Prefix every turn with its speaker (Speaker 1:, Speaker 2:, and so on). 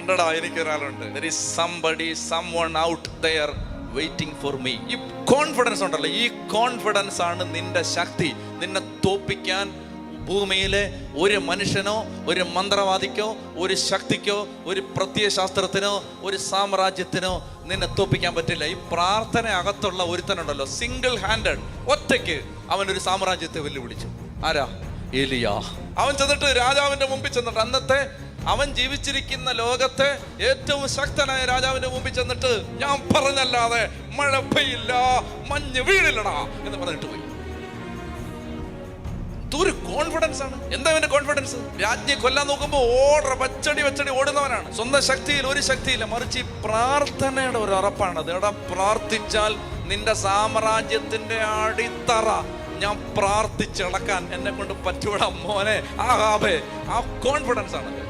Speaker 1: ഉണ്ടടാ, എനിക്കൊരാളുണ്ട്. There is somebody, someone out there waiting for me. ഈ confidence ഉണ്ടല്ലോ, ഈ കോൺഫിഡൻസ് ആണ് നിന്റെ ശക്തി. നിന്നെ തോപ്പിക്കാൻ ഭൂമിയിലെ ഒരു മനുഷ്യനോ ഒരു മന്ത്രവാദിക്കോ ഒരു ശക്തിക്കോ ഒരു പ്രത്യയശാസ്ത്രത്തിനോ ഒരു സാമ്രാജ്യത്തിനോ നിന്നെ തോപ്പിക്കാൻ പറ്റില്ല. ഈ പ്രാർത്ഥന അകത്തുള്ള ഒരുത്തനുണ്ടല്ലോ, സിംഗിൾ ഹാൻഡഡ്, ഒറ്റയ്ക്ക് അവനൊരു സാമ്രാജ്യത്തെ വെല്ലുവിളിച്ചു. ആരാ? എലിയ. അവൻ ചെന്നിട്ട് രാജാവിന്റെ മുമ്പിൽ ചെന്നിട്ട്, അന്നത്തെ അവൻ ജീവിച്ചിരിക്കുന്ന ലോകത്തെ ഏറ്റവും ശക്തനായ രാജാവിന്റെ മുമ്പിൽ ചെന്നിട്ട്, ഞാൻ പറഞ്ഞല്ലാതെ മഴ പെയ്യില്ല, മഞ്ഞ് വീഴില്ലടാ എന്ന് പറഞ്ഞിട്ട് പോയി. ഒരു കോൺഫിഡൻസ് ആണ്. എന്താ അവന്റെ കോൺഫിഡൻസ്? രാജ്ഞിയെ കൊല്ലാൻ നോക്കുമ്പോ വെച്ചടി ഓടുന്നവനാണ്. സ്വന്തം ശക്തിയിൽ ഒരു ശക്തിയില്ല, മറിച്ച് ഈ പ്രാർത്ഥനയുടെ ഒരു ഉറപ്പാണ്. എടാ, പ്രാർത്ഥിച്ചാൽ നിന്റെ സാമ്രാജ്യത്തിന്റെ അടിത്തറ ഞാൻ പ്രാർത്ഥിച്ചിളക്കാൻ എന്നെ കൊണ്ട് പറ്റൂടാ മോനെ, ആഹാബേ. ആ കോൺഫിഡൻസ് ആണ്.